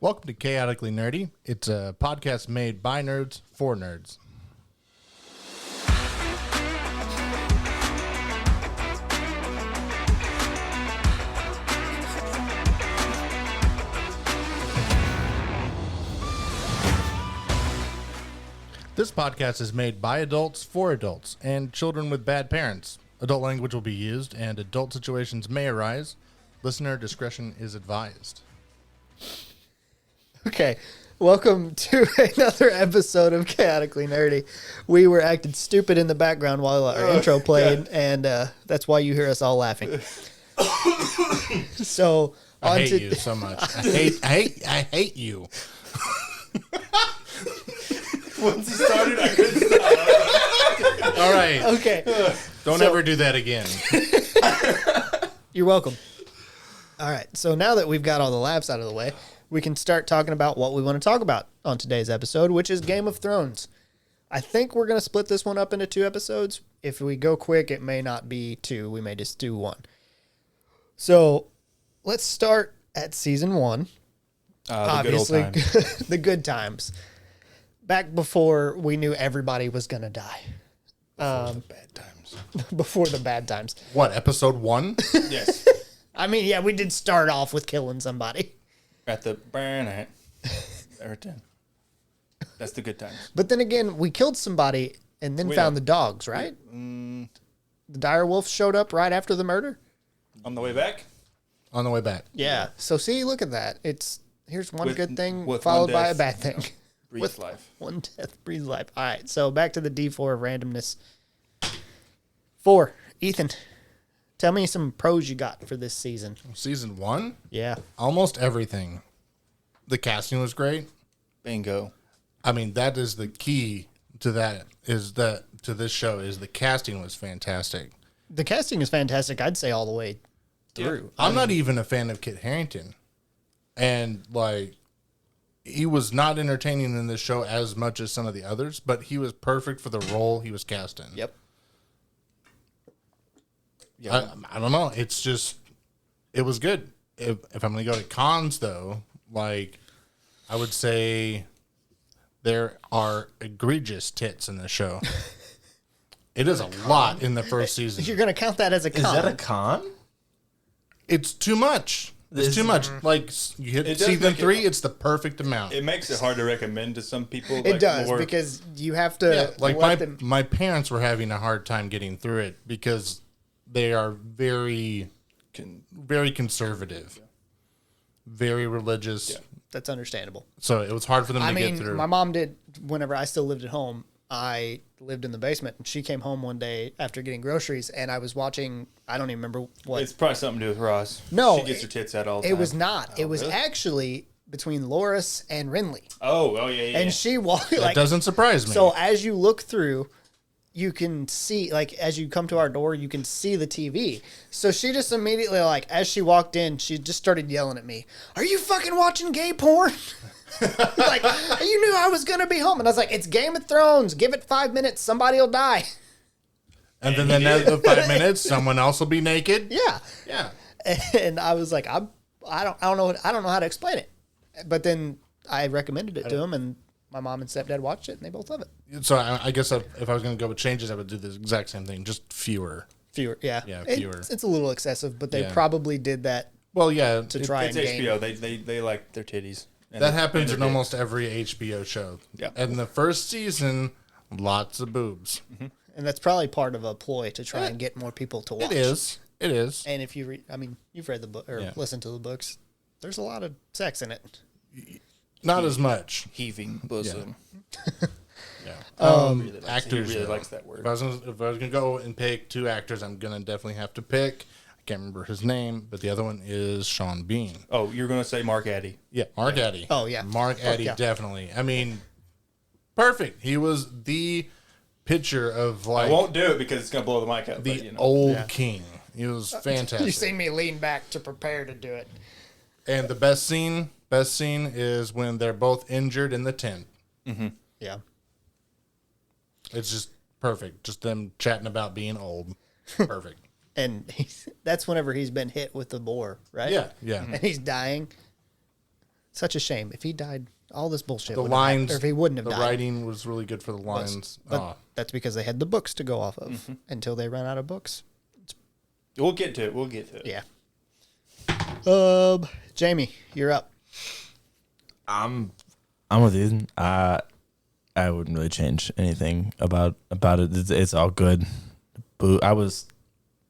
Welcome to Chaotically Nerdy. It's a podcast made by nerds for nerds. This podcast is made by adults for adults and children with bad parents. Adult language will be used and adult situations may arise. Listener discretion is advised. Okay, welcome to another episode of Chaotically Nerdy. We were acting stupid in the background while our intro played, and that's why you hear us all laughing. So, I hate you so much. I hate you. Once he started, I couldn't stop. All right. Okay. Don't ever do that again. You're welcome. All right, so now that we've got all the laughs out of the way, we can start talking about what we want to talk about on today's episode, which is Game of Thrones. I think we're going to split this one up into 2 episodes. If we go quick, it may not be 2. We may just do 1. So let's start at season 1. Obviously, good old times. the good times. Back before we knew everybody was going to die. The bad times. Before the bad times. What, episode 1? Yes. I mean, yeah, we did start off with killing somebody. At the burn it. Right then. That's the good times. But then again, we killed somebody and then found the dogs, right? The dire wolf showed up right after the murder? On the way back? On the way back. Yeah. So see, look at that. Here's one With- good thing with followed one by a death, bad thing. Breathe With life. one death breathes life. All right, so back to the D4 of randomness. 4. Ethan, tell me some pros you got for this season. Season 1? Yeah. Almost everything. The casting was great. Bingo. I mean, that is the key to this show is the casting was fantastic. The casting is fantastic, I'd say, all the way through. I'm not even a fan of Kit Harington. And, he was not entertaining in this show as much as some of the others, but he was perfect for the role he was cast in. Yep. Yeah. I don't know. It's just, it was good. If I'm going to go to cons, though, I would say there are egregious tits in the show. It is a lot in the first season. You're going to count that as a con. Is that a con? It's too much. It's too much. You hit It does season make it- 3, it's the perfect amount. It makes it hard to recommend to some people. It does, because you have to let them... my parents were having a hard time getting through it because they are very, very conservative, very religious. Yeah. That's understandable. So it was hard for them to get through. My mom did, whenever I still lived at home, I lived in the basement, and she came home one day after getting groceries, and I was watching, I don't even remember what. It's probably something to do with Ross. No, She gets her tits out all the It time. was not. It was really? actually between Loris and Renly. Oh, yeah. And she walked, that doesn't surprise me. so as you look through, you can see, as you come to our door, you can see the TV. So she just immediately, as she walked in, she just started yelling at me, "Are you fucking watching gay porn?" You knew I was going to be home. And I was like, it's Game of Thrones. Give it 5 minutes. Somebody will die. and then the next 5 minutes, someone else will be naked. Yeah. Yeah. And I was like, I don't know how to explain it. But then I recommended it to him, and my mom and stepdad watched it, and they both love it. So I guess if I was going to go with changes, I would do the exact same thing, just fewer. Fewer, yeah. Yeah, fewer. It's a little excessive, but they Yeah. probably did that Well, yeah. to try It's and gain. HBO. They like their titties. And That happens in their almost every HBO show. Yeah. And the first season, lots of boobs. And that's probably part of a ploy to try and get more people to watch. It is. It is. And if you read, you've read the book or listened to the books, there's a lot of sex in it. Not as much. heaving bosom. Actors. He really though. likes that word. If I was gonna go and pick 2 actors, I'm gonna definitely have to pick. I can't remember his name, but the other one is Sean Bean. Oh, you're going to say Mark Addy. Yeah, Mark Addy. Oh, yeah. Mark Addy, yeah. definitely. I mean, perfect. He was the picture of I won't do it because it's going to blow the mic out. the but, you know. old king. He was You fantastic. seen me lean back to prepare to do it. And the best scene is when they're both injured in the tent. Yeah. It's just perfect. Just them chatting about being old. Perfect. And that's whenever he's been hit with the boar, right? Yeah, yeah. And he's dying. Such a shame. If he died, all this bullshit The would have lines, or if he wouldn't have the died. writing was really good for the lines. But that's because they had the books to go off of until they ran out of books. We'll get to it. Yeah. Jamie, you're up. I'm with Ethan. I wouldn't really change anything about it. It's all good. Boo. I was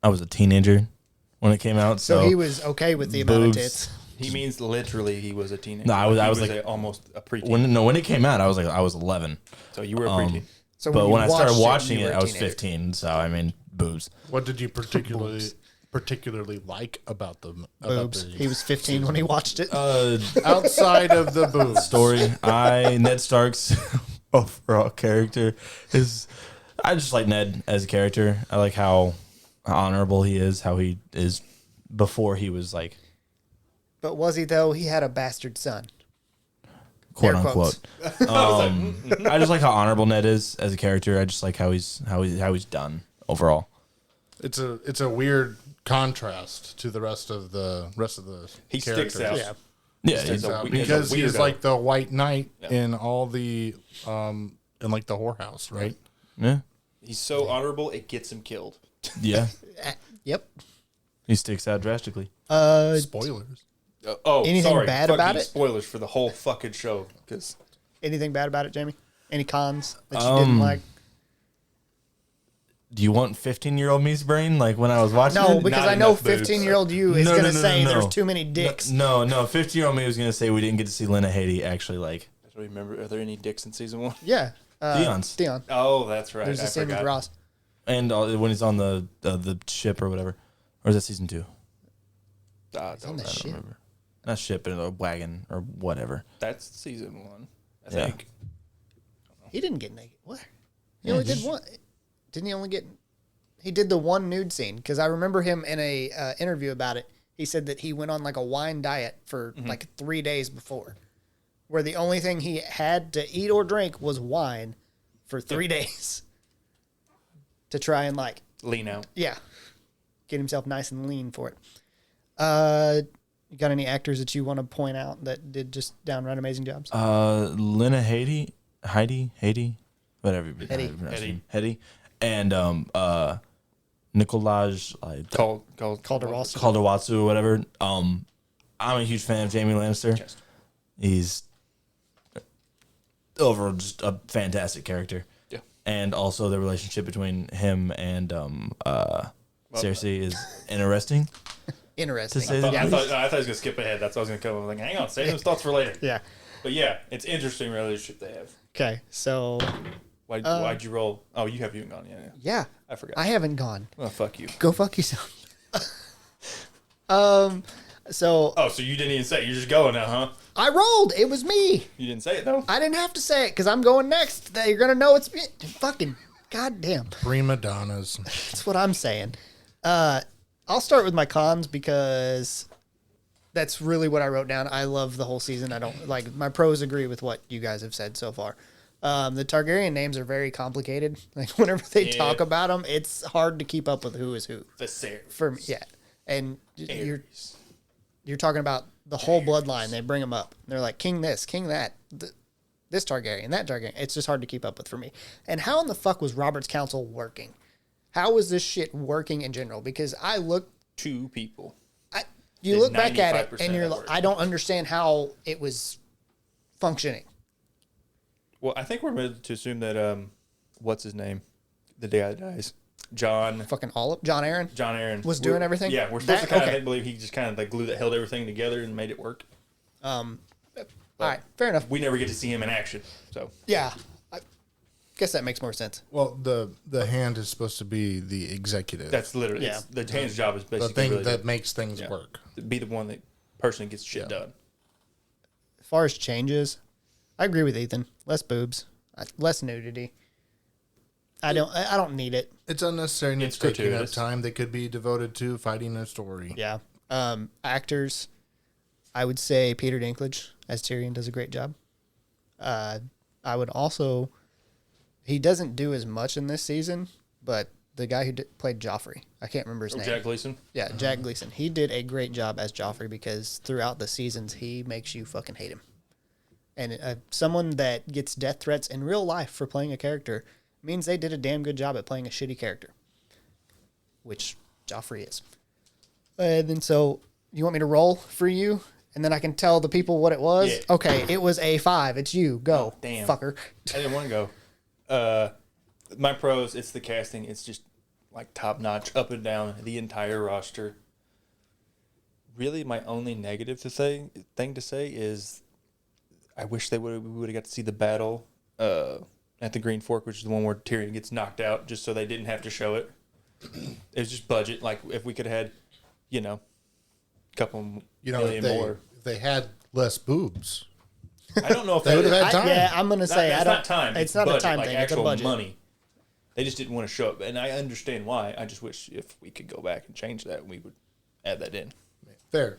a teenager when it came out, So so he was okay with the amount of boobs. tits. He means literally he was a teenager. No, I was like almost a preteen. when it came out, I was 11. So you were a preteen. So But you when I started watched watching you it, were a I was teenager. 15. So I mean, boobs. What did you particularly like about them? Boobs. He was 15 when he watched it. Outside of the boobs. Story. Ned Stark's overall character is. I just like Ned as a character. I like how honorable he is. How he is before he was like But was he though? He had a bastard son. quote Air unquote. I just like how honorable Ned is as a character. I just like how he's done overall. It's a weird contrast to the rest of the He characters. sticks out. Yeah. Yeah, He's a- Because he's a he's weirdo. like the white knight in all the in like the whorehouse, right? yeah, He's so honorable, it gets him killed. yeah. Yep. He sticks out drastically. Spoilers. Anything sorry. bad Fuck about you, it? Spoilers for the whole fucking show. Because Anything bad about it, Jamie? Any cons that you didn't like? Do you want 15-year-old me's brain like when I was watching No, it? because not I know enough boobs. 15-year-old you is No, going no, to no, say no, no. there's too many dicks. No, 15-year-old me was gonna say we didn't get to see Lena Headey actually like I don't remember. Are there any dicks in season 1? Yeah. Theon's. Theon. Oh, that's right. There's I a scene with forgot. Ross. and when he's on the ship or whatever, or is that season 2? On the ship. Remember. Not ship, but a wagon or whatever. That's season 1. I Yeah. think. He didn't get naked. What? He only did one. Didn't he only get... He did the one nude scene because I remember him in a interview about it. He said that he went on like a wine diet for like 3 days before, where the only thing he had to eat or drink was wine for 3 days to try and like, Lean out. yeah, get himself nice and lean for it. You got any actors that you want to point out that did just downright amazing jobs? Lena Headey, whatever. Headey, and Nikolaj Calderwatsu or whatever. I'm a huge fan of Jamie Lannister. Just. He's overall just a fantastic character. Yeah. And also the relationship between him and Cersei is interesting. Interesting. To say I the thought, least. I thought he was going to skip ahead. That's what I was going to come. I was like, hang on, save those thoughts for later. Yeah. But yeah, it's interesting relationship they have. Okay. So, Why'd you roll? Oh, you haven't even gone yet. Yeah. yeah. I forgot. I haven't gone. Oh, fuck you. Go fuck yourself. So Oh, so you didn't even say it. You're just going now, huh? I rolled. It was me. You didn't say it, though. I didn't have to say it because I'm going next. You're gonna know it's me. Fucking goddamn. Prima donnas. That's what I'm saying. I'll start with my cons because that's really what I wrote down. I love the whole season. I don't like my pros agree with what you guys have said so far. The Targaryen names are very complicated. Like whenever they Yeah. talk about them, it's hard to keep up with who is who. Viserys. For me, yeah. And Aerys. you're talking about the whole bloodline. They bring them up. They're like king this, king that, this Targaryen, that Targaryen. It's just hard to keep up with for me. And how in the fuck was Robert's council working? How was this shit working in general? Because I look, Two people. you Did look back at it 95% and you're of like, work. I don't understand how it was functioning. Well, I think we're meant to assume that, what's his name? The guy that dies. John Fucking John Aaron. Aaron. Was doing everything? Yeah, we're supposed That- to kind okay. of believe he just kind of like glue that held everything together and made it work. All right, fair enough. We never get to see him in action, so Yeah, I guess that makes more sense. Well, the hand is supposed to be the executive. that's literally Yeah. the hand's job is the basically thing really that makes things yeah. work. to be the one that person gets shit done. As far as changes, I agree with Ethan. Less boobs, less nudity. I don't need it. It's unnecessary and It's it's taking up gratuitous. time that could be devoted to fighting a story. Yeah. Actors, I would say Peter Dinklage as Tyrion does a great job. I would also, he doesn't do as much in this season, but the guy who played Joffrey. I can't remember his name. Jack Gleason. Yeah, Jack Gleason. He did a great job as Joffrey because throughout the seasons, he makes you fucking hate him. And someone that gets death threats in real life for playing a character means they did a damn good job at playing a shitty character, which Joffrey is. And then so you want me to roll for you? And then I can tell the people what it was? Yeah. Okay, it was A5. It's you. Go. Oh, damn. Fucker. I didn't want to go. My pros, it's the casting. It's just like top notch, up and down, the entire roster. Really, my only negative thing to say is I wish we would have got to see the battle at the Green Fork, which is the one where Tyrion gets knocked out, just so they didn't have to show it. It was just budget. Like, if we could have had, a couple million more. If they had less boobs. I don't know if They would have had time. Yeah, I'm going to say That's I don't. not time. It's not budget, a time like thing. It's a actual budget. money. They just didn't want to show up, and I understand why. I just wish if we could go back and change that, we would add that in. Fair.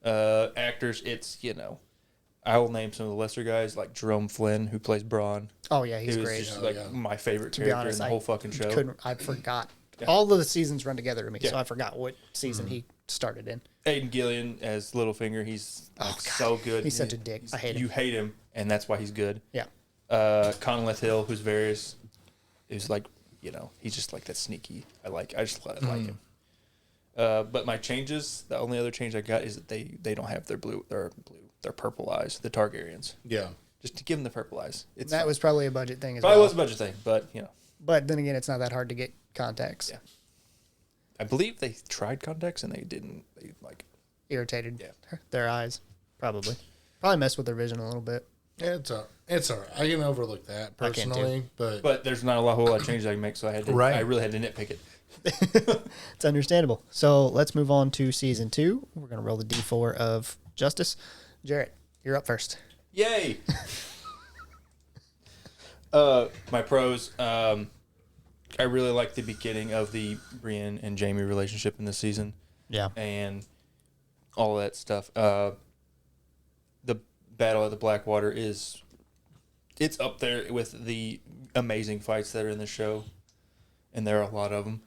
Actors, it's I will name some of the lesser guys like Jerome Flynn, who plays Bronn. Oh, yeah, he's He was great. just yeah. my favorite To be character honest, in the whole fucking show. I forgot. All of the seasons run together to me, so Yeah. I forgot what season he started in. Aiden Gillian as Littlefinger, he's so good. He's such a dick. I hate him. You hate him, and that's why he's good. Yeah. Conleth Hill, who's Varys, is like, he's just like that sneaky. I just like him. But my changes, the only other change I got is that they don't have their purple eyes, the Targaryens. Yeah. Just to give them the purple eyes. That was probably a budget thing as probably well. was a budget thing, but But then again, it's not that hard to get contacts. Yeah. I believe they tried contacts and they didn't. They Irritated Yeah. their eyes, probably. Probably messed with their vision a little bit. Yeah, it's all right. I can overlook that I can personally, but But there's not a whole lot of changes I can make, so Right. I really had to nitpick it. It's understandable. So let's move on to season 2. We're going to roll the D4 of Justice. Jarrett, you're up first. Yay! My pros. I really like the beginning of the Brienne and Jaime relationship in this season, Yeah. and all of that stuff. The battle at the Blackwater it's up there with the amazing fights that are in the show, and there are a lot of them.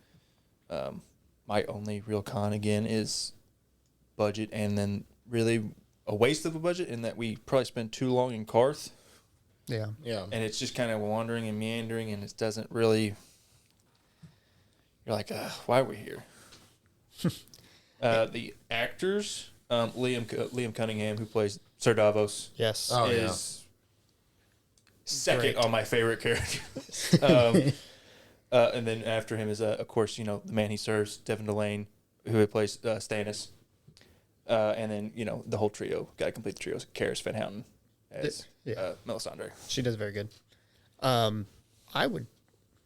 My only real con again is budget, and then really a waste of a budget in that we probably spent too long in Karth. Yeah. yeah. And it's just kind of wandering and meandering, and it doesn't really. You're like, why are we here? The actors, Liam Cunningham, who plays Sir Davos, Yes. Oh, is second Great. on my favorite character. And then after him is, of course, the man he serves, Devin Delane, who plays Stannis. And then, the whole trio. Got to complete the trio. Karis Van Houten as Melisandre. She does very good. I would.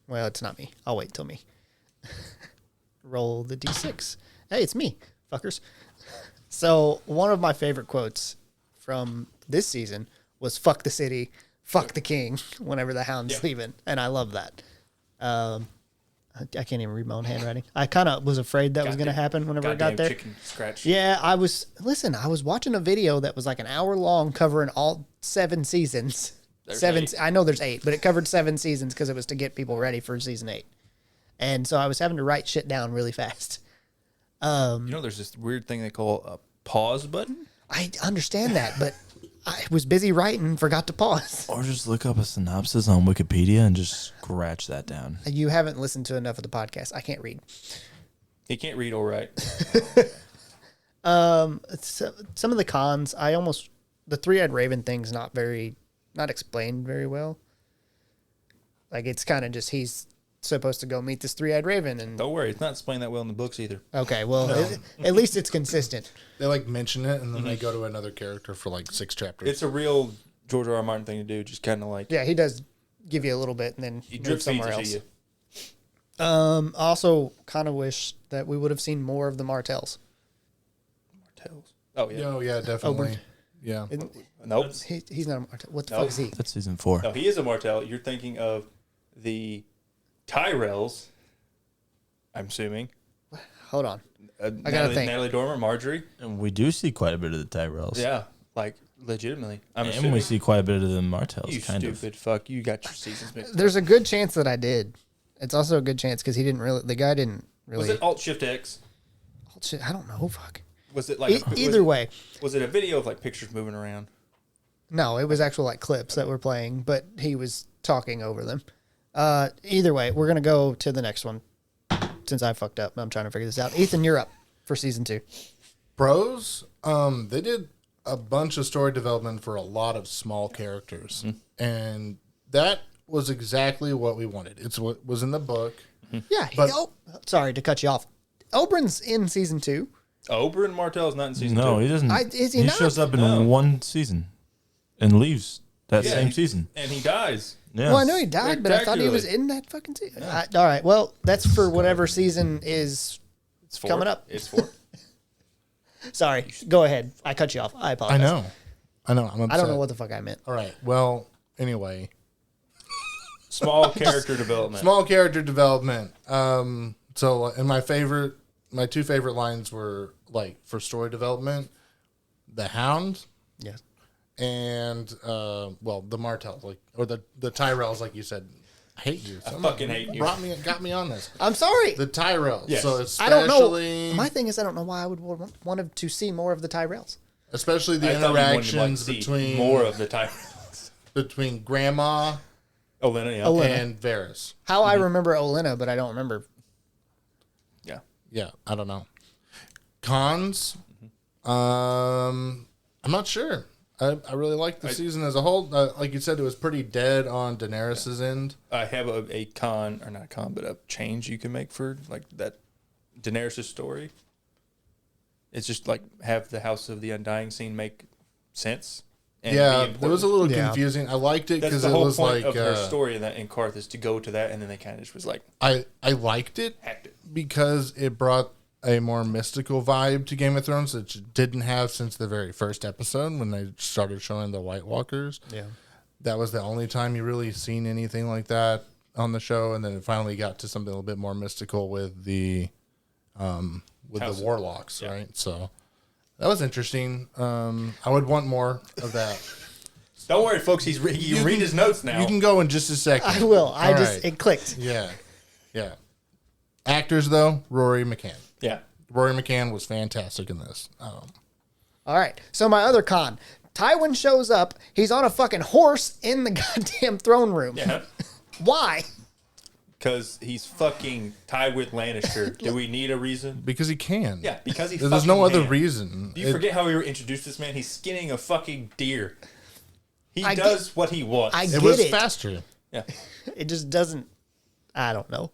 Well, it's not me. I'll wait till me. Roll the D6. Hey, it's me, fuckers. So one of my favorite quotes from this season was "fuck the city, fuck the king" whenever the Hound's leaving, and I love that. I can't even read my own handwriting. I kind of was afraid that was going to happen whenever I got there. Chicken scratch. Yeah, I was watching a video that was like an hour long covering all 7 seasons. There's 7. 8. I know there's 8, but it covered 7 seasons because it was to get people ready for season 8. And so I was having to write shit down really fast. There's this weird thing they call a pause button. I understand that, but I was busy writing and forgot to pause. Or just look up a synopsis on Wikipedia and just scratch that down. You haven't listened to enough of the podcast. I can't read. He can't read all right. Some of the cons, the 3-eyed raven thing's not explained very well. Like, it's kind of just he's supposed to go meet this 3-eyed raven, and Don't worry, it's not explained that well in the books either. okay, well, at least it's consistent. They mention it and then they go to another character for 6 chapters. It's a real George R.R. Martin thing to do, just kind of like Yeah, he does give you a little bit and then he move drip feeds somewhere it to else. you. Also, kind of wish that we would have seen more of the Martells. Martells. Oh yeah. Oh, yeah, definitely. Yeah. Nope. He's not a Martell. What the Nope. fuck is he? That's season 4. No, he is a Martell. You're thinking of the Tyrells. I'm assuming. Hold on. I gotta Natalie, think. Natalie Dormer, Marjorie. And we do see quite a bit of the Tyrells. Yeah, legitimately. I'm And assuming. we see quite a bit of the Martells, You kind stupid fuck. You got your seasons mixed. There's a good chance that I did. It's also a good chance because the guy didn't really. Was it Alt Shift X? Oh, shit, I don't know. Fuck. Was it like Either way. Was it a video of like pictures moving around? No, it was actual like clips that were playing, but he was talking over them. Either way, we're gonna go to the next one. Since I fucked up, I'm trying to figure this out. Ethan, you're up for season 2. Pros, they did a bunch of story development for a lot of small characters, and that was exactly what we wanted. It's what was in the book. Yeah. But- Sorry to cut you off. Oberyn's in season 2. Oberyn Martell's not in season 2. No, he doesn't. Is he he not? shows up in No. one season and leaves that Yeah, same he- season. And he dies. Yeah. Well, I know he died, but I thought he was Spectacularly. in that fucking season. All right. Well, that's for whatever season is. It's 4. Coming up. It's 4. Sorry. Go ahead. I cut you off. I apologize. I know. I'm upset. I don't know what the fuck I meant. All right. Well, anyway, Small character development. small character development. So, and my 2 favorite lines were like for story development, the Hound Yes. and the Martells, like, or the Tyrells, like you said. I hate you. I fucking hate you. Got me on this. I'm sorry. The Tyrells. Yes. So I don't know. especially, My thing is, I don't know why I would wanted to see more of the Tyrells. especially the I thought you wanted to, like, interactions see between more of the Tyrells. between Grandma Olenna, yeah. Olenna. and Varys. How I remember Olenna, but I don't remember. Yeah. Yeah, I don't know. Cons, I'm not sure. I really liked the season as a whole. Like you said, it was pretty dead on Daenerys' end. I have a con, or not a con, but a change you can make for like that Daenerys' story. It's just like have the House of the Undying scene make sense. And Yeah, be it was a little Yeah. confusing. I liked it That's because the it whole was point like of her story in Karth is to go to that, and then they kind of just was like I liked it hacked it. because it brought a more mystical vibe to Game of Thrones that you didn't have since the very first episode when they started showing the White Walkers. Yeah. That was the only time you really seen anything like that on the show, and then it finally got to something a little bit more mystical with the House- the warlocks, right? So that was interesting. I would want more of that. Don't worry, folks. He's you read his notes now. You can go in just a second. I will. All right. It clicked. Yeah. Actors though, Rory McCann. yeah. Rory McCann was fantastic in this. All right. So my other con, Tywin shows up. He's on a fucking horse in the goddamn throne room. Yeah. Why? Because he's fucking Tywin Lannister. Do we need a reason? Because he can. Yeah, because he There's fucking no other can. reason. Do you forget how we were introduced to this man? He's skinning a fucking deer. He I does what he wants. I It get was it. faster. yeah. It just doesn't. I don't know.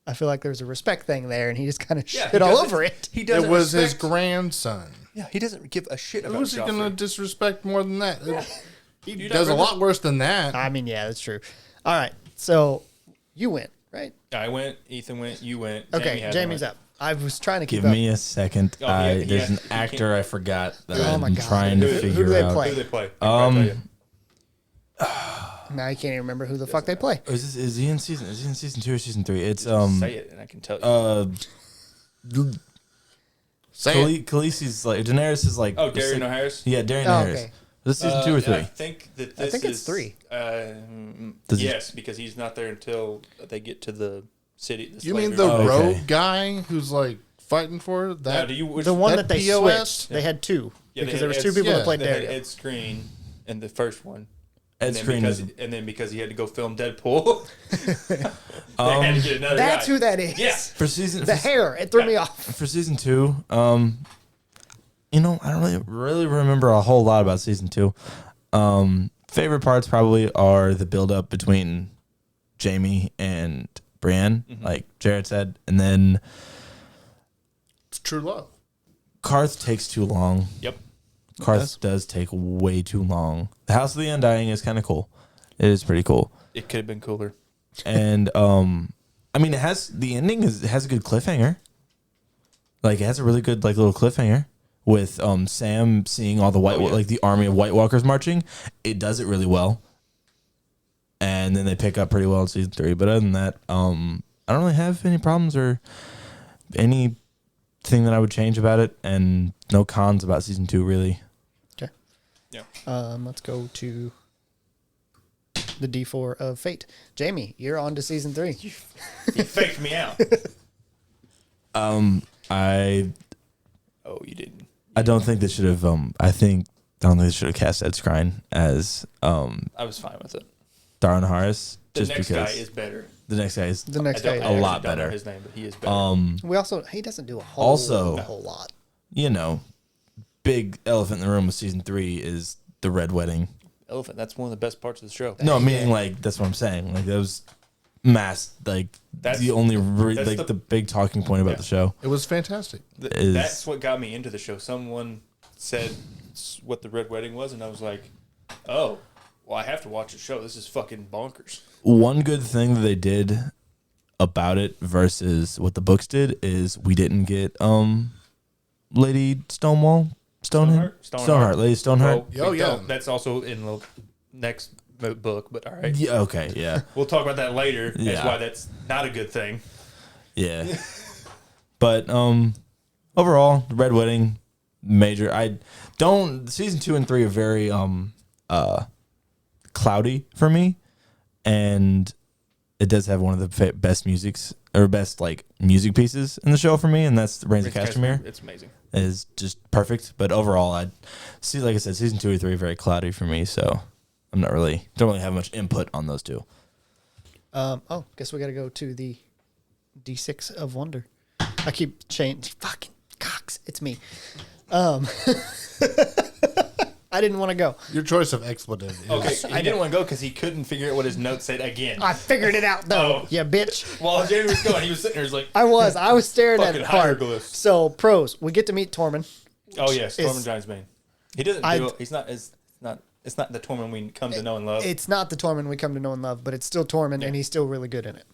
I feel like there's a respect thing there, and he just kind of Yeah, shit he all doesn't- over it. He It doesn't was his respect- grandson. Yeah, he doesn't give a shit Who about was he going to Joffrey. disrespect more than that? He You does a never- lot worse than that. I mean, yeah, that's true. All right. So you went, right? I went, Ethan went, you went. Okay. hasn't Jamie's went. up. I was trying to keep Give up. me a second. Oh, yeah, There's yeah, an you actor I forgot that Oh my I'm God. trying to Who- who figure do they out. play? Who do they play? I'll tell you. Now I can't even remember who the fuck they play. Is he in season 2 or season 3? It's Say it, and I can tell you. Say it. Khaleesi's like Daenerys is like. Oh, Darian O'Harris? Yeah, Darian Oh, O'Harris. okay. Is this season 2 or 3? I think that this think it's is 3. Does he- Yes, because he's not there until they get to the city. You mean the slavery- Oh, okay. rogue guy who's like fighting for Now, that? do you which, The one that that they POS? switched. They had two Yeah, they because had there was two Ed- people yeah, that played they had Daredevil. Ed Screen in the first one. Ed Screen is. And then because he had to go film Deadpool, they had to get another That's guy. who that is. Yeah. For season The hair. It threw me off. for season 2, I don't really remember a whole lot about season 2. Favorite parts probably are the build up between Jamie and Brienne, like Jared said, and then It's true love. Karth takes too long. Yep. Karth does take way too long. The House of the Undying is kind of cool. It is pretty cool. It could have been cooler. And I mean, the ending has a good cliffhanger. Like it has a really good like little cliffhanger with Sam seeing all the like the army of White Walkers marching. It does it really well. And then they pick up pretty well in season 3. But other than that, I don't really have any problems or anything that I would change about it, and no cons about season 2 really. Okay. Yeah. Let's go to the D4 of fate. Jamie, you're on to season 3. You faked me out. I Oh, you didn't. don't think they should have. I don't think they should have cast Ed Skrein as I was fine with it. Darren Harris. The Just next because guy is better. the next guy is The next I don't- guy. I a lot actually don't know better. his name, but he is better. He doesn't do a whole, Also- a whole lot. you know, big elephant in the room with season 3 is the red wedding. Elephant. That's one of the best parts of the show. No, meaning like that's what I'm saying. Like that was mass. Like That's- the only that's the big talking point about Yeah. the show. It was fantastic. is- That's what got me into the show. Someone said what the Red Wedding was, and I was like, oh, well, I have to watch the show. This is fucking bonkers. One good thing that they did about it versus what the books did is we didn't get Lady Stoneheart, Lady Stoneheart. Well, Oh, yeah. That's also in the next book, but all right. Yeah, okay, yeah. We'll talk about that later. That's Yeah. why that's not a good thing. Yeah. But overall, the Red Wedding, major. I don't season 2 and 3 are very cloudy for me, and it does have one of the best best like music pieces in the show for me, and that's Reigns of Castamere. It's amazing. Is just perfect. But overall, I see, like I said, season 2 or 3 are very cloudy for me, so I'm don't really have much input on those two. Guess we got to go to the D6 of Wonder. I keep changing. Fucking cocks. It's me. I didn't want to go. Your choice of expletive is Okay, he didn't want to go because he couldn't figure out what his notes said again. I figured it out though. Oh. Yeah, bitch. While Jamie was going, he was sitting there, he's like, I was staring at Fucking it hard. hieroglyphs. So pros, we get to meet Tormund. oh yes, Is- Tormund Giants Bane. He doesn't. It's not the Tormund we come to know and love. It's not the Tormund we come to know and love, but it's still Tormund, and he's still really good in it.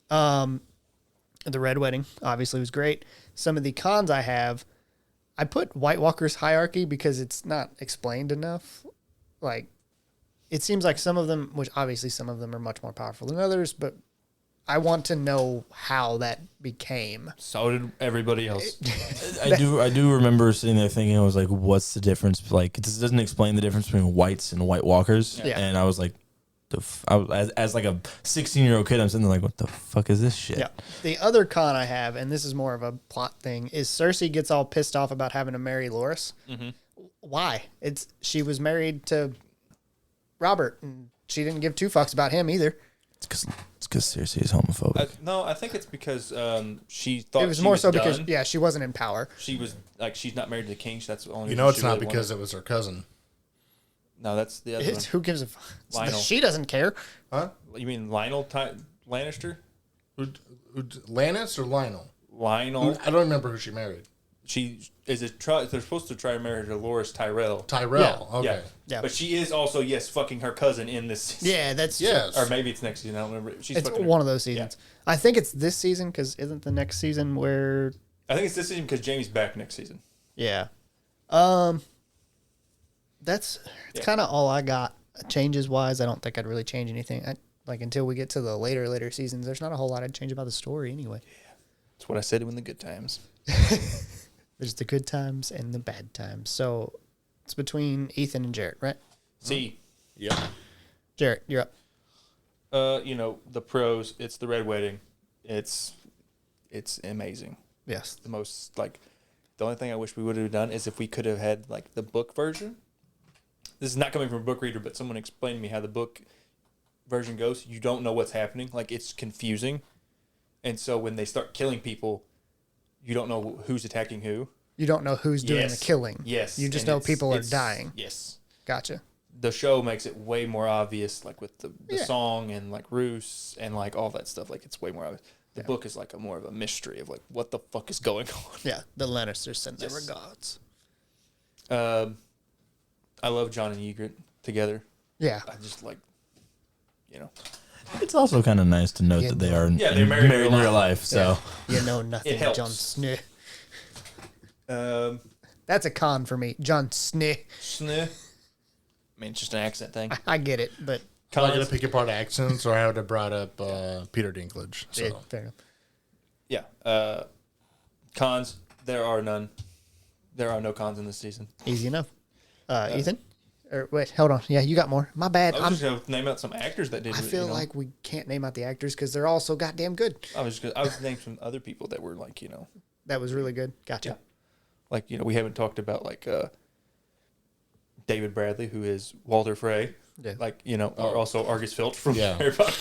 The Red Wedding obviously was great. Some of the cons I put White Walker's hierarchy because it's not explained enough. Like, it seems like some of them, which obviously some of them are much more powerful than others, but I want to know how that became. So did everybody else. I do remember sitting there thinking, I was like, what's the difference? Like, this doesn't explain the difference between whites and White Walkers. Yeah. And I was like, as like a 16-year-old kid, I'm sitting there like, what the fuck is this shit? Yeah. The other con I have, and this is more of a plot thing, is Cersei gets all pissed off about having to marry Loras. Mm-hmm. Why? She was married to Robert, and she didn't give two fucks about him either. It's because Cersei is homophobic. No, I think it's because she thought It was she more was so done. because she wasn't in power. She was like, she's not married to the king. So that's the only. You reason know, it's she not really because wanted- it was her cousin. No, that's the other one. Who gives a fuck? Lionel. She doesn't care. Huh? You mean Lionel Lannister? Who, Lannis or Lionel? Lionel. I don't remember who she married. She is it. They're supposed to try to marry her to Loras Tyrell. Tyrell. Yeah. Okay. Yeah. But she is also fucking her cousin in this season. Yeah, that's Yes. Or maybe it's next season. I don't remember. She's It's fucking her. one of those seasons. I think it's this season because isn't the next season where? I think it's this season because Jamie's back next season. Yeah. That's kind of all I got. Changes wise, I don't think I'd really change anything. Until we get to the later seasons, there's not a whole lot I'd change about the story anyway. That's what I said in the good times. There's the good times and the bad times. So it's between Ethan and Jarrett, right? See, Yeah. Jarrett, you're up. the pros. It's the Red Wedding. It's amazing. Yes. The most the only thing I wish we would have done is if we could have had the book version. This is not coming from a book reader, but someone explained to me how the book version goes. You don't know what's happening. It's confusing. And so when they start killing people, you don't know who's attacking who. You don't know who's doing the killing. Yes. You just and know people are it's- dying. Yes. Gotcha. The show makes it way more obvious, with the Yeah. song and Roos and all that stuff. It's way more obvious. The book is more of a mystery of what the fuck is going on. Yeah. The Lannisters send their Yes. regards. I love John and Ygritte together. Yeah. I just It's also kind of nice to note Yeah, that they are Yeah, they're married in in real real life. So You know nothing, It helps. Jon Snow. Um, That's a con for me. Jon Snow. Sneh. I mean, it's just an accent thing. I get it, but I'm not Cons, gonna pick apart accents, or I would have brought up Peter Dinklage. So yeah, fair enough. yeah. Cons, there are none. There are no cons in this season. Easy enough. Ethan? Or wait, hold on. Yeah, you got more. My bad. I was just going to name out some actors that did. I feel like we can't name out the actors because they're all so goddamn good. I was name some other people that were like, That was really good. Gotcha. like, we haven't talked about like David Bradley, who is Walter Frey. Yeah. Like, or also Argus Filch from Yeah. Harry Potter.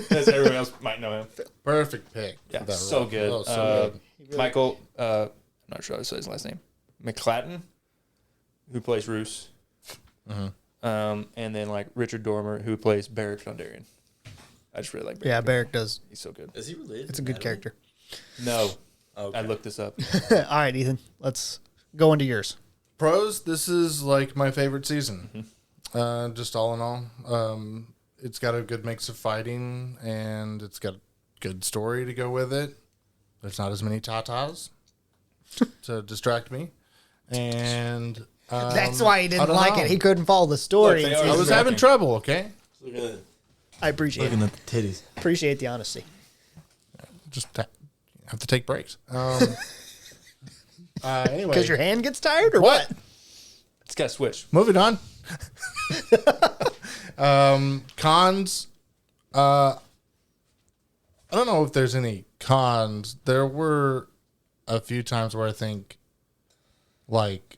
As everyone else might know him. Perfect pick. Yeah, for that so role. good. Oh, so good. Michael, I'm not sure how to say his last name. McClatton, who plays Roose. And then like Richard Dormer, who plays Beric Dondarrion. I just really like Beric. Yeah, Dondarrion. Barrick does. He's so good. Is he related? It's a good character. No. Okay. I looked this up. All right, Ethan. Let's go into yours. Pros, this is like my favorite season. Just all in all. It's got a good mix of fighting and it's got a good story to go with it. There's not as many tatas to distract me. And That's why he I didn't don't like know. it. He couldn't follow the story. Look, they in are- I season was one. having trouble, okay? I appreciate Looking it. at the titties. Appreciate the honesty. Just have to take breaks. Anyway. Because your hand gets tired, or what? It's got to switch. Moving on. Cons. I don't know if there's any cons. There were a few times where I think, like,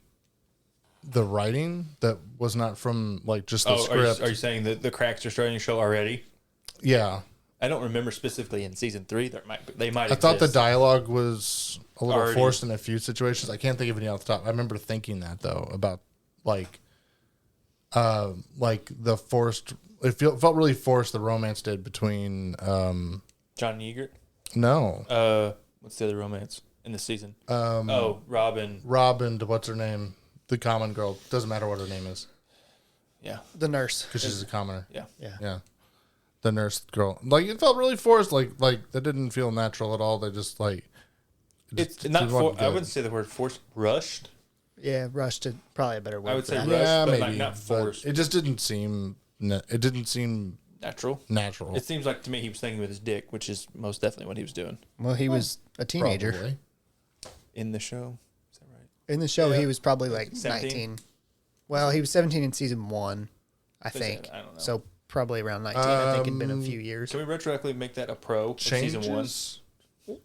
the writing that was not from like just the Oh, script. are you saying that the cracks are starting to show already? Yeah, I don't remember specifically in season 3. They might. I thought the exist. dialogue was a little Already. forced in a few situations. I can't think of any off the top. I remember thinking that though about like the forced. It felt really forced. The romance did between John Yeager. no What's the other romance in this season? Um, Robin. Robin to what's her name, the common girl. Doesn't matter what her name is Yeah. The nurse. because she's a commoner. Yeah. Yeah. Yeah, the nurse girl. Like it felt really forced. Like that didn't feel natural at all. They just like It's it not. wasn't I good. wouldn't say the word forced. Rushed. Yeah, rushed to probably a better word. I would for say that. rushed, Yeah, but maybe like not but forced. It just didn't seem. It didn't seem Natural. natural. It seems like to me he was thinking with his dick, which is most definitely what he was doing Well, he was a teenager. Probably. in the show. Is that right? In the show, Yeah. he was probably like 17? 19. Well, he was 17 in season 1, I think. I don't know. So probably around 19. I think it'd been a few years. Can we retroactively make that a pro of season 1? Changes.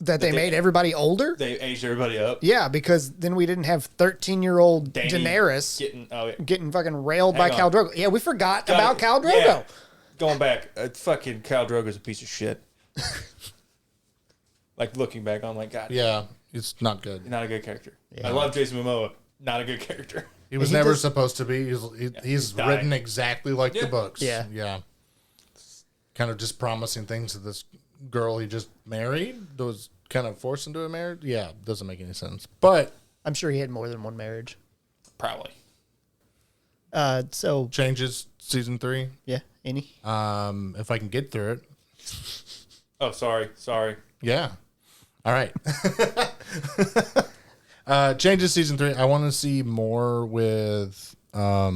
That they made everybody older? They aged everybody up. Yeah, because then we didn't have 13-year-old Dany Daenerys getting getting fucking railed by Hang on. Khal Drogo. Yeah, we forgot Got about it. Khal Drogo. Yeah. Going back, fucking Khal Drogo's a piece of shit. Like looking back, I'm like, God, Yeah, it's not good. not a good character. Yeah. I love Jason Momoa, not a good character. He was He never does- supposed to be. He's dying. written exactly like Yeah. the books. Yeah. Yeah. Kind of just promising things to this girl he just married. That was kind of forced into a marriage. Yeah, doesn't make any sense. But I'm sure he had more than one marriage. Probably. So, changes season 3. yeah, any? If I can get through it. Oh, sorry. Yeah. All right. Changes season 3. I want to see more with. I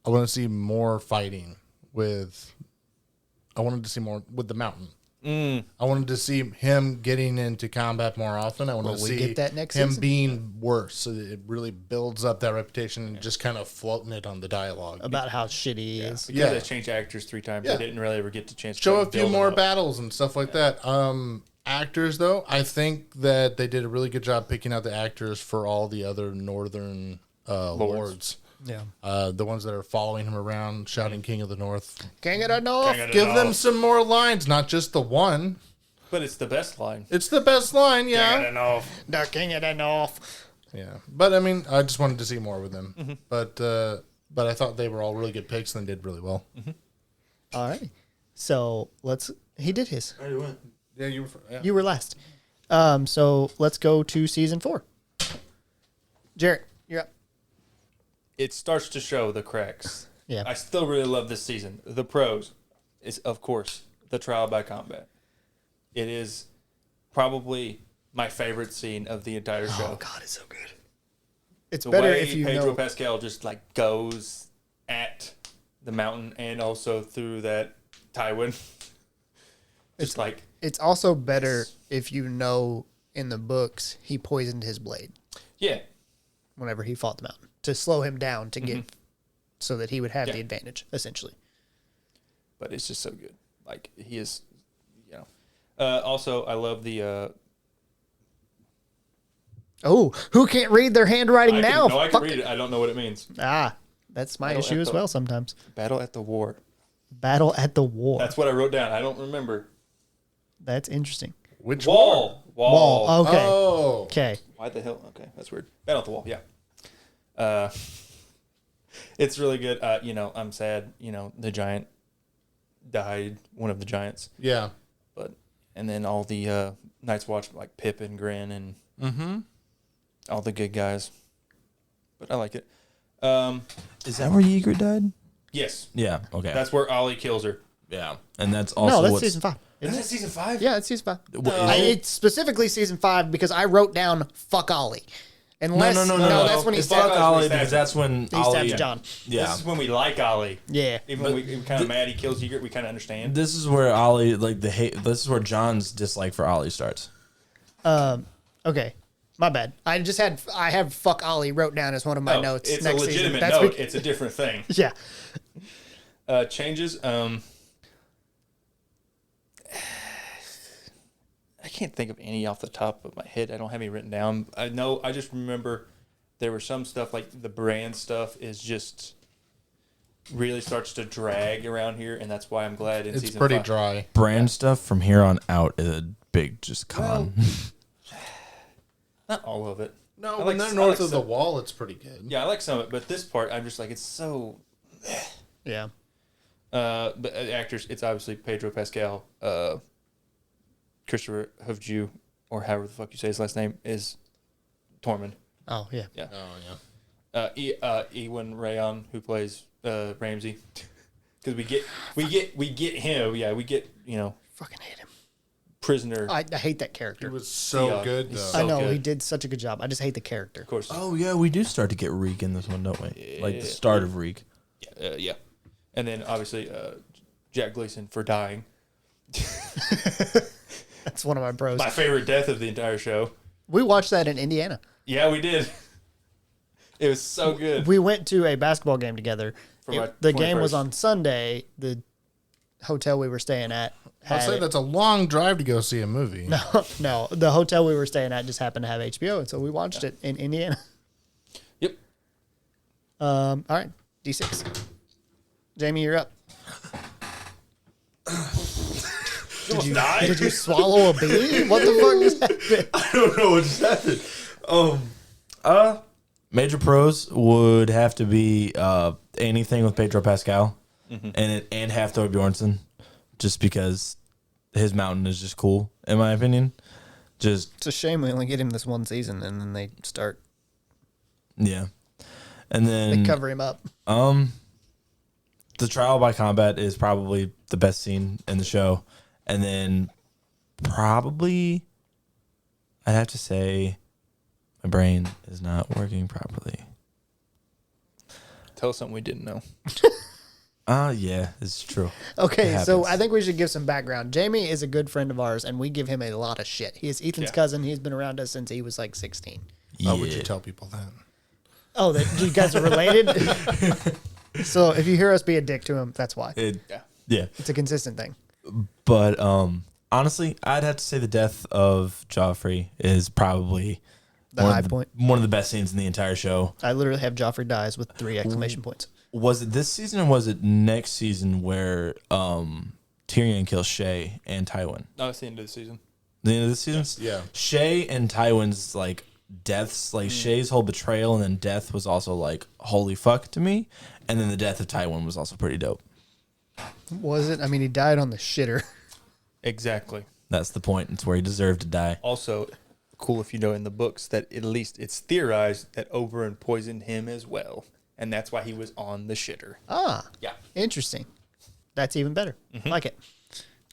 want to see more fighting with. I wanted to see more with the mountain. I wanted to see him getting into combat more often. I want Will to we see get that next him season? being worse, so that it really builds up that reputation and just kind of floating it on the dialogue. About how shitty he is. Because Yeah. they changed actors 3 times. Yeah. They didn't really ever get the chance to Show a build few them more up. battles and stuff like that. Actors, though, I think that they did a really good job picking out the actors for all the other northern lords. Yeah. The ones that are following him around, shouting "King of the North." King of the North. King of the Give them North. some more lines, not just the one. But it's the best line. It's the best line, yeah. The King of the North. Yeah, but I mean, I just wanted to see more with them. But I thought they were all really good picks and they did really well. All right. So he did his. Yeah, you were. Yeah. You were last. So let's go to season 4. Jarrett, you're up. It starts to show the cracks. Yeah. I still really love this season. The pros is, of course, the trial by combat. It is probably my favorite scene of the entire show. Oh, God, it's so good. It's The better way if you Pedro know. Pascal just like goes at the mountain and also through that Tywin. It's like, It's also better if you know in the books he poisoned his blade yeah, whenever he fought the mountain to slow him down to get so that he would have the advantage, essentially. But it's just so good. Like, he is, you know. Also, I love the... Oh, who can't read their handwriting now? I can read it. I don't know what it means. That's my issue as well sometimes. Battle at the war. Battle at the war. That's what I wrote down. I don't remember. That's interesting. Which Wall. Wall. Okay. Oh. Okay. Why the hell? Okay, that's weird. Battle at the wall. Yeah. It's really good. You know, I'm sad. You know, the giant died. One of the giants. Yeah. And then all the Night's Watch, like Pip and Grin and all the good guys. But I like it. Is that where Ygritte died? Yes. Yeah. Okay. That's where Ollie kills her. yeah, and that's also No, that's what's, season 5. Is that season 5? Yeah, it's season 5. What, is it? It's specifically season 5 because I wrote down "fuck Ollie." Unless, no. That's when he It's stabs. fuck Ollie because that's when He Ollie. stabs John. Yeah. This is when we like Ollie. Yeah. Even when we're kind of mad he kills Ygritte, we kind of understand. This is where Ollie like the hate. This is where John's dislike for Ollie starts. Okay. My bad. I have "fuck Ollie" wrote down as one of my notes. It's next a legitimate season. note. It's a different thing. Yeah. Changes. I can't think of any off the top of my head. I don't have any written down. I know. I just remember there were some stuff like the brand stuff is just really starts to drag around here, and that's why I'm glad in It's season pretty 5. dry. Brand stuff from here on out is a big just con. Not all of it. No, I when like- they're I north like of the some- wall, it's pretty good. Yeah, I like some of it, but this part I'm just like it's so. Yeah. But actors, it's obviously Pedro Pascal, Christopher Hofju, or however the fuck you say his last name is Tormund. Oh, yeah. Yeah. Oh yeah. Ewan Rayon, who plays Ramsey, because we get him. Yeah, we get Fucking hate him. prisoner. I hate that character. He was so Yeah, good he's though. so I know. good. He did such a good job. I just hate the character. Of course. Oh yeah, we do start to get Reek in this one, don't we? Like the start of Reek. Yeah. And then obviously Jack Gleason for dying. That's one of my bros. My favorite death of the entire show. We watched that in Indiana. Yeah, we did. It was so good. We went to a basketball game together. For my The game was 21st. on Sunday. The hotel we were staying at I'll had say that's a long drive to go see a movie. no, the hotel we were staying at just happened to have HBO, and so we watched it in Indiana. Yep. All right, D6. Jamie, you're up. Did you swallow a bee? What the fuck just happened? I don't know what just happened. Major pros would have to be anything with Pedro Pascal and have Thor Bjornsson, just because his mountain is just cool, in my opinion. Just It's a shame we only get him this one season, and then they start yeah, and they then cover him up. the trial by combat is probably the best scene in the show, and then probably I'd have to say my brain is not working properly. Tell us something we didn't know. Yeah, it's true. Okay, It so happens. I think we should give some background. Jamie is a good friend of ours, and we give him a lot of shit. He is Ethan's Yeah. cousin. He's been around us since he was like 16. Why would you tell people that? Oh, that you guys are related? So if you hear us be a dick to him, that's why. Yeah. It's a consistent thing. But honestly, I'd have to say the death of Joffrey is probably The high point. one of the best scenes in the entire show. I literally have Joffrey dies with 3 exclamation points. Was it this season or was it next season where Tyrion kills Shay and Tywin? No, it's the end of the season. The end of the season? Yeah. Shay and Tywin's like deaths, like Shay's whole betrayal and then death was also like holy fuck to me. And then the death of Tywin was also pretty dope. Was it? I mean, he died on the shitter. Exactly. That's the point. It's where he deserved to die. Also, cool if you know in the books that at least it's theorized that Oberyn poisoned him as well, and that's why he was on the shitter. Ah, Yeah. interesting. That's even better. Like it.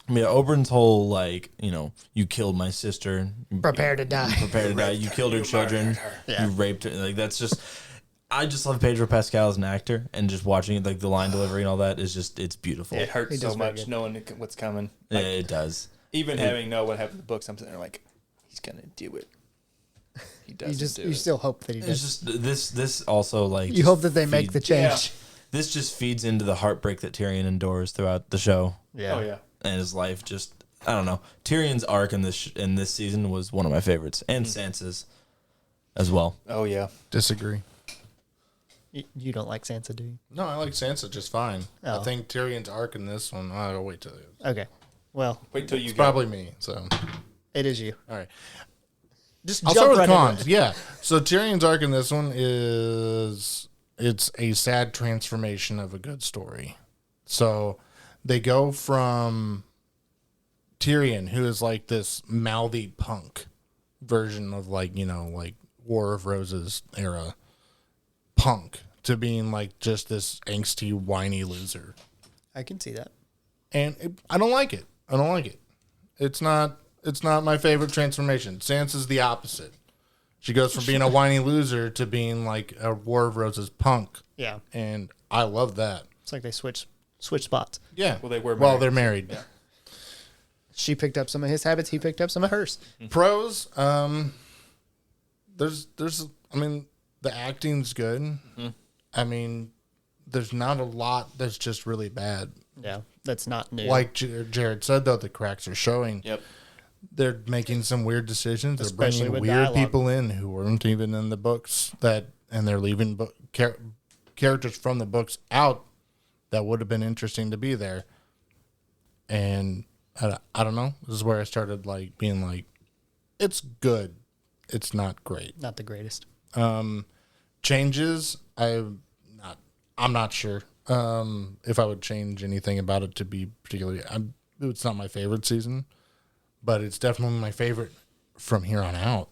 I mean, Oberyn's whole like, you killed my sister. Prepare to die. Prepare to die. You killed her children. Yeah. You raped her. Like that's just. I just love Pedro Pascal as an actor, and just watching it, like the line delivery and all that is just it's beautiful. It hurts He so does very much good. knowing what's coming. Yeah, Like, it does. even having know what happened in the books, I'm sitting there like, he's gonna do it. He doesn't do You it. still hope that he It's does. just this also like You hope that they make the Yeah. change. this just feeds into the heartbreak that Tyrion endures throughout the show. Yeah. Oh yeah. And his life just, I don't know. Tyrion's arc in this season was one of my favorites, and Sansa's as well. Oh yeah. Disagree. You don't like Sansa, do you? No, I like Sansa just fine. Oh. I think Tyrion's arc in this one, I'll wait till Okay. Well, Wait till you it's go. probably me. So, it is you. all right. Just I'll jump start with right into cons. it. Yeah. So Tyrion's arc in this one it's a sad transformation of a good story. So they go from Tyrion, who is like this mouthy punk version of like War of Roses era punk, to being like just this angsty, whiny loser. I can see that. And I don't like it. I don't like it. It's not my favorite transformation. Sansa's the opposite. She goes from being a whiny loser to being like a War of Roses punk. Yeah. And I love that. It's like they switch spots. Yeah. Well, they were Well, married. they're married. Yeah. She picked up some of his habits. He picked up some of hers. Pros, there's I mean, the acting's good. Mm-hmm. I mean, there's not a lot that's just really bad. Yeah. That's not new. Like Jared said, though, the cracks are showing. Yep. They're making some weird decisions. They're Especially bringing with weird dialogue. people in who weren't even in the books, and they're leaving characters from the books out that would have been interesting to be there. And I don't know. This is where I started like being like, it's good. It's not great. Not the greatest. Changes, I'm not sure if I would change anything about it to be particularly. It's not my favorite season, but it's definitely my favorite from here on out.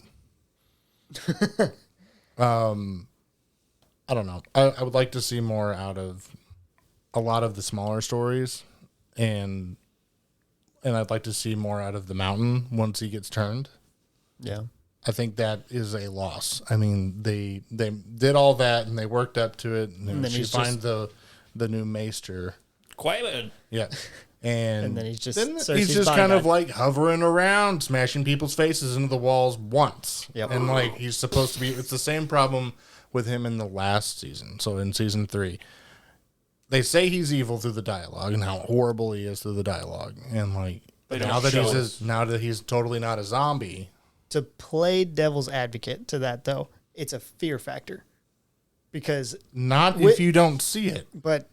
I don't know. I would like to see more out of a lot of the smaller stories, and I'd like to see more out of the Mountain once he gets turned. Yeah. I think that is a loss. I mean, they did all that and they worked up to it, and, And then she he's finds the new maester. Quayland. Yeah. And then he's just he's Cersei's just kind of bodyguard. like hovering around, smashing people's faces into the walls once. Yep. And like he's supposed to be. It's the same problem with him in the last season. So in season 3, they say he's evil through the dialogue and how horrible he is through the dialogue. And like They don't now that show us. now that he's totally not a zombie. To play devil's advocate to that, though, it's a fear factor. Because, Not Wi- if you don't see it. but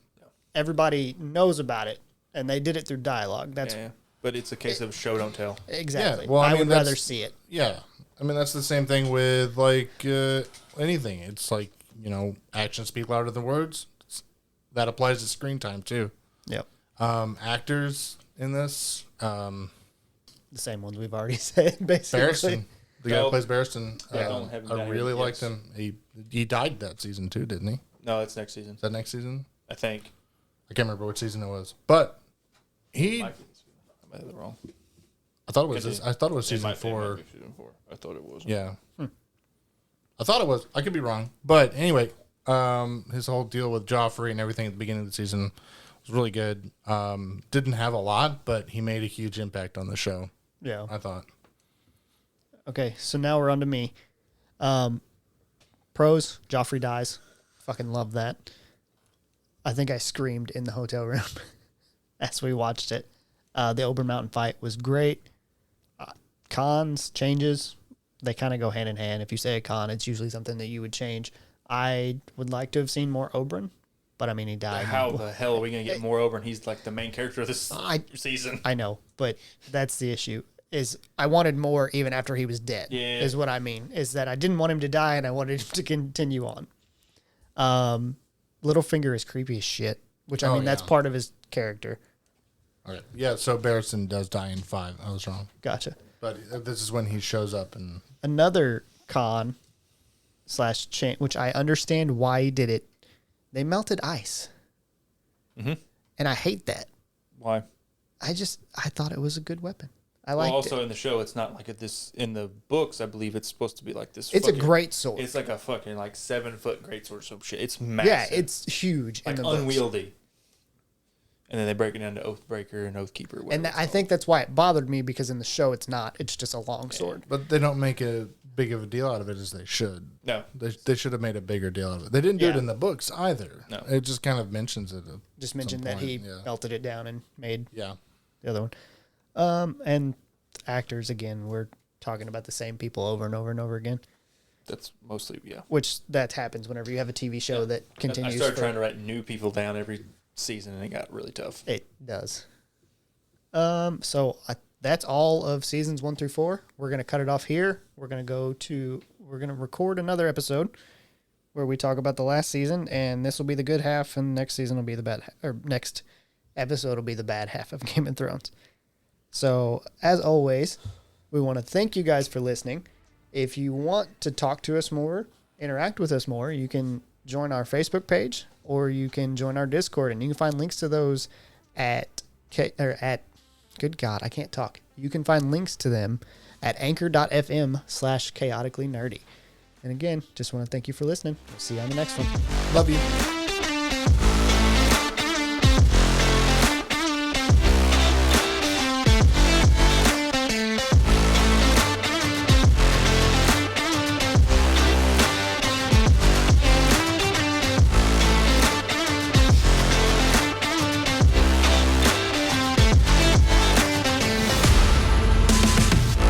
everybody knows about it, and they did it through dialogue. That's Yeah. But it's a case of show don't tell. exactly. Yeah, well, I I mean, would that's- rather see it. Yeah. I mean, that's the same thing with like anything. It's like, actions speak louder than words. That applies to screen time too. Yep. Actors in this, The same ones we've already said, basically. Barristan, the guy who No. plays Barristan, Yeah, don't have him I down here, really but liked yes. him. He died that season too, didn't he? Is No, it's next season. that next season? I think. I can't remember what season it was, but he. Might be this season. I might have it wrong. I thought it was. Could be. I thought it was It season might be 4. season 4. I thought it was. Yeah. I thought it was. I could be wrong. But anyway, his whole deal with Joffrey and everything at the beginning of the season was really good. Didn't have a lot, but he made a huge impact on the show, Yeah. I thought. Okay, so now we're on to me. Pros, Joffrey dies. Fucking love that. I think I screamed in the hotel room as we watched it. The Ober Mountain fight was great. Cons, changes, they kind of go hand in hand. If you say a con, it's usually something that you would change. I would like to have seen more Oberyn, but I mean, he died. How the hell are we going to get more over? And he's like the main character of this I- season. I know, but that's the issue. Is I wanted more even after he was dead. Yeah. Is what I mean. Is that I didn't want him to die and I wanted him to continue on. Littlefinger is creepy as shit, which I Oh, mean that's yeah. part of his character. Okay. Yeah, so Barristan does die in 5. I was wrong. Gotcha. But this is when he shows up and Another con / change, which I understand why he did it. They melted ice, and I hate that. Why? I thought it was a good weapon. I Well, liked also it. in the show, it's not like this. In the books, I believe it's supposed to be like this. It's a fucking- great sword. It's like a fucking like 7-foot greatsword or some shit. It's massive. Yeah, it's huge like in the books. unwieldy. And then they break it down to Oathbreaker and Oathkeeper. And I think that's why it bothered me because in the show it's not. It's just a long sword. but they don't make a big of a deal out of it as they should. No. They should have made a bigger deal out of it. They didn't do it Yeah. in the books either. No. It just kind of mentions it. Just mentioned that he melted it down and made Yeah. the other one. And actors, again, we're talking about the same people over and over and over again, That's mostly, yeah. which that happens whenever you have a TV show that continues. I started trying to write new people down every season, and it got really tough. It does. That's all of seasons 1 through 4. We're going to cut it off here. We're going to record another episode where we talk about the last season, and this will be the good half, and next season will be the bad, or next episode will be the bad half of Game of Thrones. So, as always, we want to thank you guys for listening. If you want to talk to us more, interact with us more, you can join our Facebook page, or you can join our Discord, and you can find links to those good God, I can't talk. You can find links to them at anchor.fm/chaotically nerdy. And again, just want to thank you for listening. We'll see you on the next one. Love you.